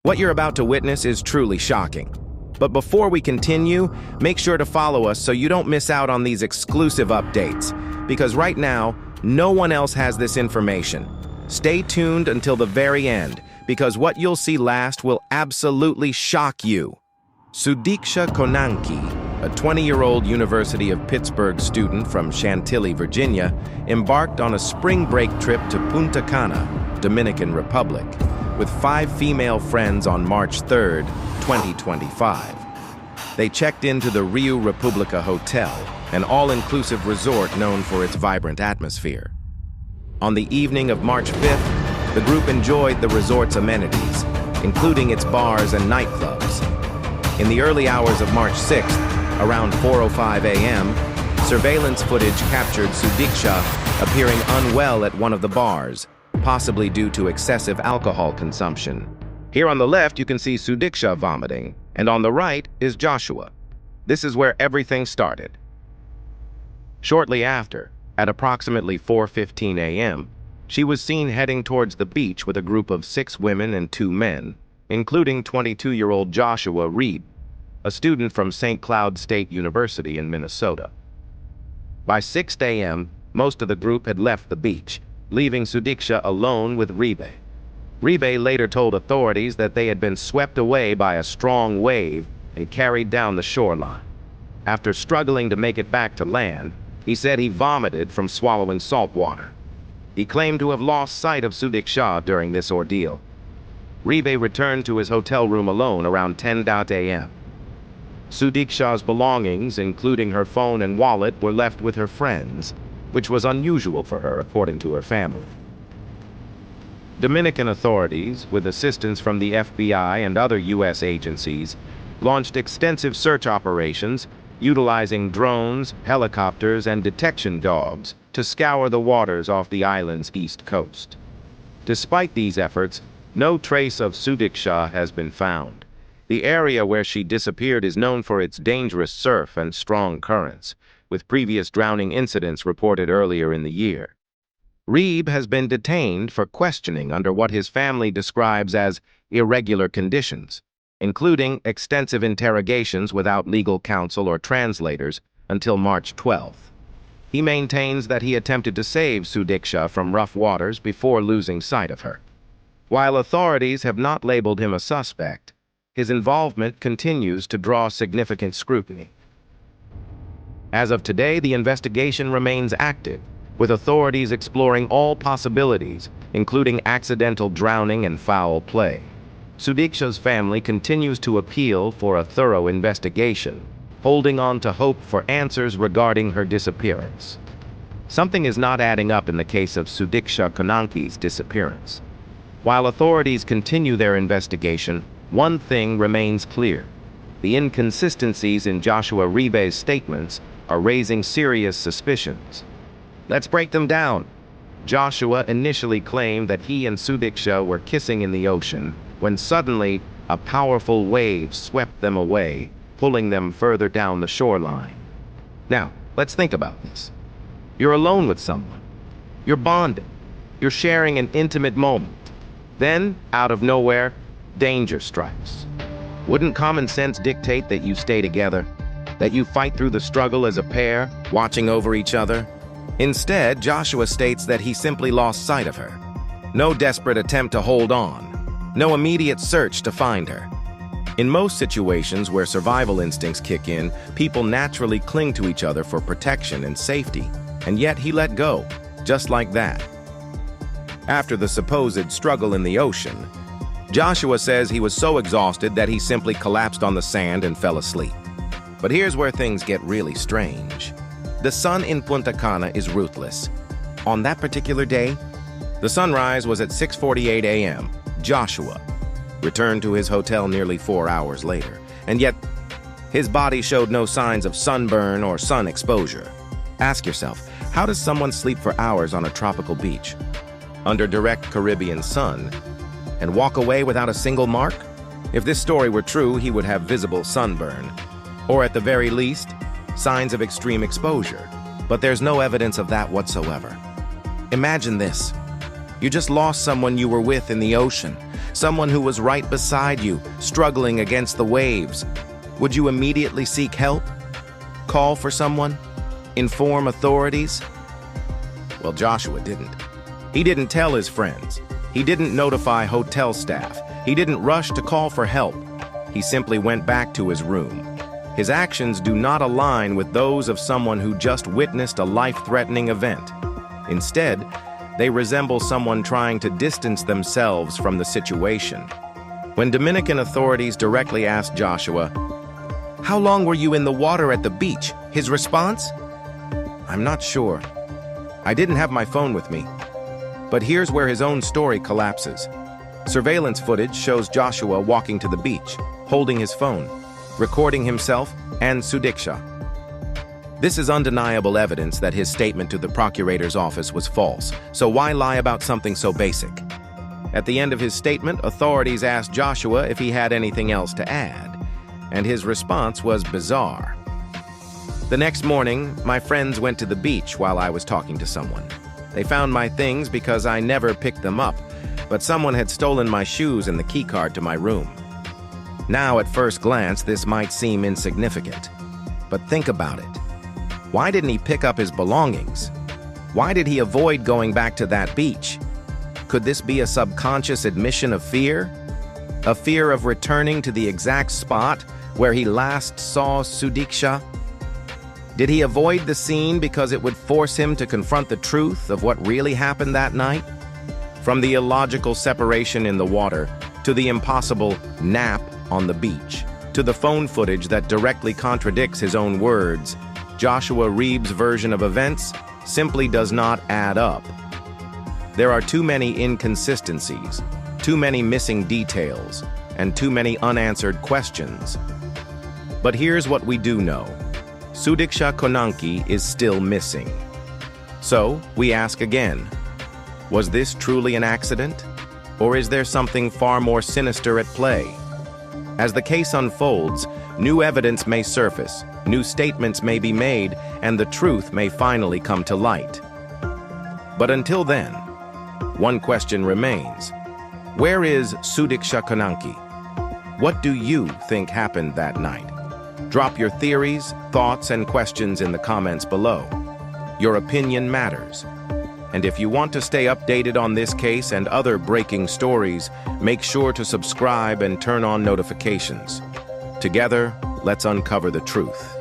What you're about to witness is truly shocking. But before we continue, make sure to follow us so you don't miss out on these exclusive updates, because right now, no one else has this information. Stay tuned until the very end, because what you'll see last will absolutely shock you. Sudiksha Konanki, a 20-year-old University of Pittsburgh student from Chantilly, Virginia, embarked on a spring break trip to Punta Cana, Dominican Republic, with 5 female friends on March 3, 2025. They checked into the Rio Republica Hotel, an all-inclusive resort known for its vibrant atmosphere. On the evening of March 5th, the group enjoyed the resort's amenities, including its bars and nightclubs. In the early hours of March 6th, around 4:05 a.m., surveillance footage captured Sudiksha appearing unwell at one of the bars, possibly due to excessive alcohol consumption. Here on the left, you can see Sudiksha vomiting, and on the right is Joshua. This is where everything started. Shortly after, at approximately 4:15 a.m., she was seen heading towards the beach with a group of 6 women and 2 men, including 22-year-old Joshua Riibe, a student from St. Cloud State University in Minnesota. By 6 a.m., most of the group had left the beach, leaving Sudiksha alone with Riibe. Riibe later told authorities that they had been swept away by a strong wave and carried down the shoreline. After struggling to make it back to land, he said he vomited from swallowing salt water. He claimed to have lost sight of Sudiksha during this ordeal. Riibe returned to his hotel room alone around 10 a.m. Sudiksha's belongings, including her phone and wallet, were left with her friends, which was unusual for her, according to her family. Dominican authorities, with assistance from the FBI and other U.S. agencies, launched extensive search operations utilizing drones, helicopters, and detection dogs to scour the waters off the island's east coast. Despite these efforts, no trace of Sudiksha has been found. The area where she disappeared is known for its dangerous surf and strong currents, with previous drowning incidents reported earlier in the year. Riibe has been detained for questioning under what his family describes as irregular conditions, including extensive interrogations without legal counsel or translators until March 12th. He maintains that he attempted to save Sudiksha from rough waters before losing sight of her. While authorities have not labeled him a suspect, his involvement continues to draw significant scrutiny. As of today, the investigation remains active, with authorities exploring all possibilities, including accidental drowning and foul play. Sudiksha's family continues to appeal for a thorough investigation, holding on to hope for answers regarding her disappearance. Something is not adding up in the case of Sudiksha Konanki's disappearance. While authorities continue their investigation, one thing remains clear. The inconsistencies in Joshua Riibe's statements are raising serious suspicions. Let's break them down. Joshua initially claimed that he and Sudiksha were kissing in the ocean, when suddenly a powerful wave swept them away, pulling them further down the shoreline. Now, let's think about this. You're alone with someone. You're bonding. You're sharing an intimate moment. Then, out of nowhere, danger strikes. Wouldn't common sense dictate that you stay together? That you fight through the struggle as a pair, watching over each other? Instead, Joshua states that he simply lost sight of her. No desperate attempt to hold on. No immediate search to find her. In most situations where survival instincts kick in, people naturally cling to each other for protection and safety. And yet he let go, just like that. After the supposed struggle in the ocean, Joshua says he was so exhausted that he simply collapsed on the sand and fell asleep. But here's where things get really strange. The sun in Punta Cana is ruthless. On that particular day, the sunrise was at 6:48 a.m. Joshua returned to his hotel nearly 4 hours later, and yet his body showed no signs of sunburn or sun exposure. Ask yourself, how does someone sleep for hours on a tropical beach, under direct Caribbean sun, and walk away without a single mark? If this story were true, he would have visible sunburn, or at the very least, signs of extreme exposure. But there's no evidence of that whatsoever. Imagine this. You just lost someone you were with in the ocean. Someone who was right beside you, struggling against the waves. Would you immediately seek help? Call for someone? Inform authorities? Well, Joshua didn't. He didn't tell his friends. He didn't notify hotel staff. He didn't rush to call for help. He simply went back to his room. His actions do not align with those of someone who just witnessed a life-threatening event. Instead, they resemble someone trying to distance themselves from the situation. When Dominican authorities directly asked Joshua, "How long were you in the water at the beach?" his response? "I'm not sure. I didn't have my phone with me." But here's where his own story collapses. Surveillance footage shows Joshua walking to the beach, holding his phone, recording himself and Sudiksha. This is undeniable evidence that his statement to the procurator's office was false, so why lie about something so basic? At the end of his statement, authorities asked Joshua if he had anything else to add, and his response was bizarre. "The next morning, my friends went to the beach while I was talking to someone. They found my things because I never picked them up, but someone had stolen my shoes and the keycard to my room." Now, at first glance, this might seem insignificant, but think about it. Why didn't he pick up his belongings? Why did he avoid going back to that beach? Could this be a subconscious admission of fear? A fear of returning to the exact spot where he last saw Sudiksha? Did he avoid the scene because it would force him to confront the truth of what really happened that night? From the illogical separation in the water, to the impossible nap on the beach, to the phone footage that directly contradicts his own words, Joshua Riibe's version of events simply does not add up. There are too many inconsistencies, too many missing details, and too many unanswered questions. But here's what we do know. Sudiksha Konanki is still missing. So, we ask again, was this truly an accident? Or is there something far more sinister at play? As the case unfolds, new evidence may surface, new statements may be made, and the truth may finally come to light. But until then, one question remains. Where is Sudiksha Konanki? What do you think happened that night? Drop your theories, thoughts, and questions in the comments below. Your opinion matters. And if you want to stay updated on this case and other breaking stories, make sure to subscribe and turn on notifications. Together, let's uncover the truth.